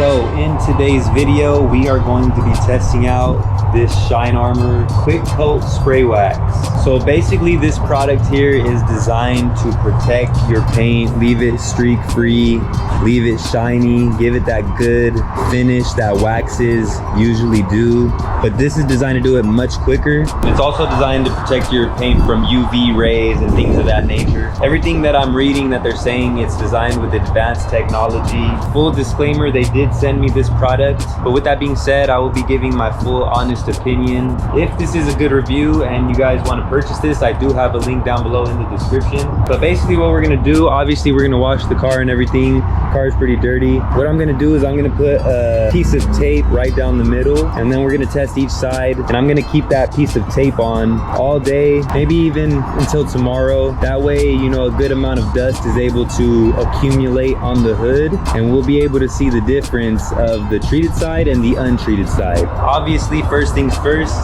So in today's video, we are going to be testing out this Shine Armor Quick Coat Spray Wax. So basically this product here is designed to protect your paint, leave it streak free, leave it shiny, give it that good finish that waxes usually do. But this is designed to do it much quicker. It's also designed to protect your paint from UV rays and things of that nature. Everything that I'm reading that they're saying, it's designed with advanced technology. Full disclaimer, they did send me this product. But with that being said, I will be giving my full honest opinion. If this is a good review and you guys want to purchase this, I do have a link down below in the description. But basically what we're gonna do, obviously we're gonna wash the car and everything. The car is pretty dirty. What I'm gonna do is I'm gonna put a piece of tape right down the middle, and then we're gonna test each side, and I'm gonna keep that piece of tape on all day, maybe even until tomorrow. That way, you know, a good amount of dust is able to accumulate on the hood, and we'll be able to see the difference of the treated side and the untreated side. Obviously, first things first,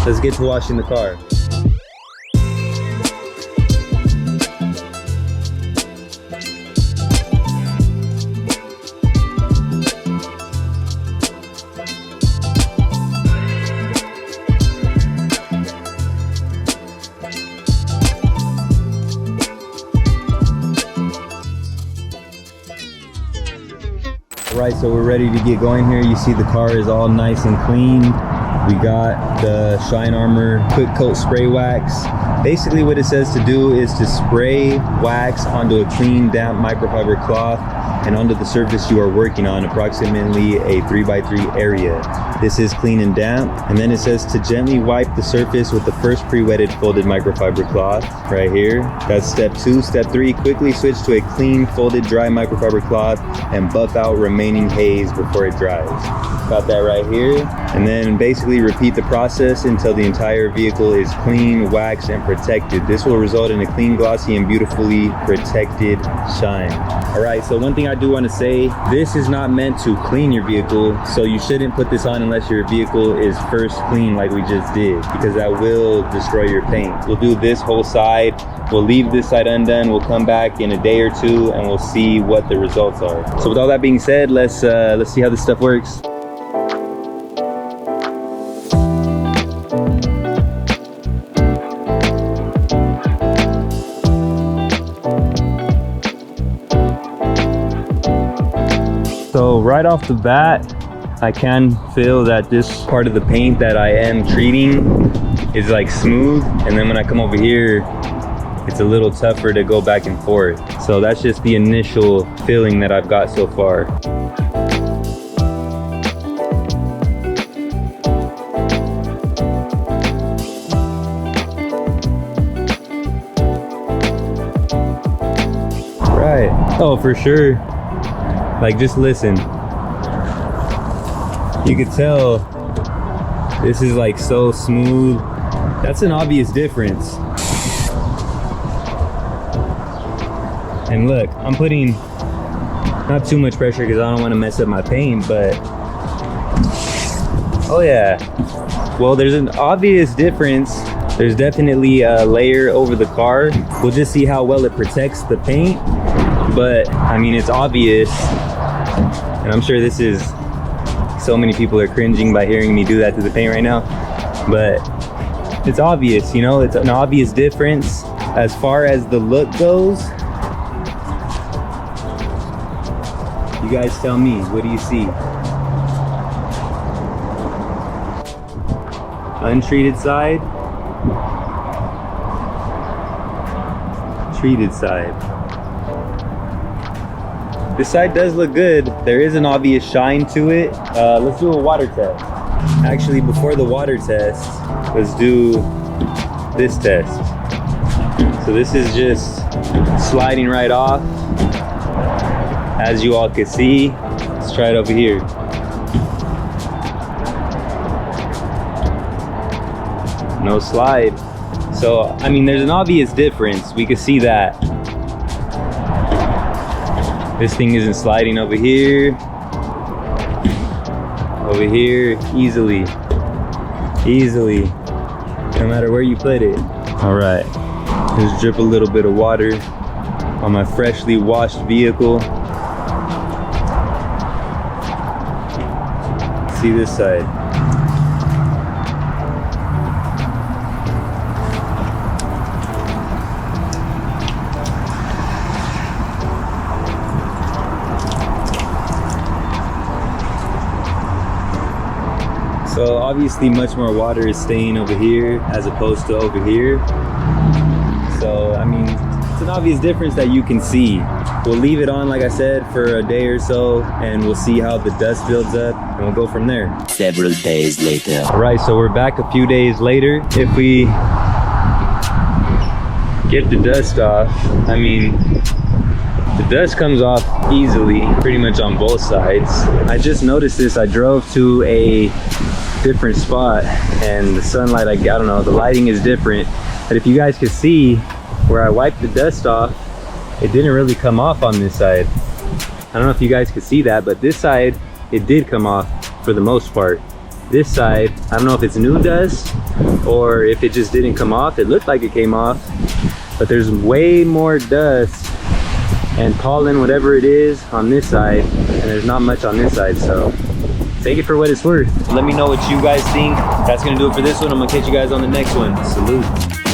let's get to washing the car. Right, so we're ready to get going here. You see the car is all nice and clean. We got the Shine Armor Quick Coat Spray Wax. Basically what it says to do is to spray wax onto a clean, damp microfiber cloth and onto the surface you are working on, approximately a 3x3 area. This is clean and damp. And then it says to gently wipe the surface with the first pre-wetted folded microfiber cloth right here. That's step 2. Step 3, quickly switch to a clean folded dry microfiber cloth and buff out remaining haze before it dries. Got that right here. And then basically repeat the process until the entire vehicle is clean, waxed, and protected. This will result in a clean, glossy, and beautifully protected shine. All right, so one thing I do want to say, this is not meant to clean your vehicle, so you shouldn't put this on unless your vehicle is first clean like we just did, because that will destroy your paint. We'll do this whole side, we'll leave this side undone, we'll come back in a day or two and we'll see what the results are. So with all that being said, let's see how this stuff works. So right off the bat, I can feel that this part of the paint that I am treating is like smooth, and then when I come over here, it's a little tougher to go back and forth. So that's just the initial feeling that I've got so far. Right, oh for sure. Like, just listen. You could tell this is like so smooth. That's an obvious difference. And look, I'm putting not too much pressure because I don't want to mess up my paint, but oh yeah. Well, there's an obvious difference. There's definitely a layer over the car. We'll just see how well it protects the paint. But I mean, it's obvious, and I'm sure this is, so many people are cringing by hearing me do that to the paint right now, but it's obvious, you know, it's an obvious difference. As far as the look goes, you guys tell me, what do you see? Untreated side, treated side. This side does look good. There is an obvious shine to it. Let's do a water test. Actually, before the water test, let's do this test. So this is just sliding right off. As you all can see, let's try it over here. No slide. So, I mean, there's an obvious difference. We can see that. This thing isn't sliding over here, easily, no matter where you put it. All right, just drip a little bit of water on my freshly washed vehicle. see this side. So obviously much more water is staying over here as opposed to over here. So I mean, it's an obvious difference that you can see. We'll leave it on, like I said, for a day or so, and we'll see how the dust builds up, and we'll go from there. Several days later. All right, so we're back a few days later. If we get the dust off, I mean, the dust comes off easily, pretty much on both sides. I just noticed this. I drove to a different spot, and the sunlight, I don't know, the lighting is different. But if you guys could see where I wiped the dust off, it didn't really come off on this side. I don't know if you guys could see that, but this side, it did come off for the most part. This side, I don't know if it's new dust or if it just didn't come off. It looked like it came off, but there's way more dust and pollen, whatever it is, on this side, and there's not much on this side, so take it for what it's worth. Let me know what you guys think. That's gonna do it for this one. I'm gonna catch you guys on the next one. Salute.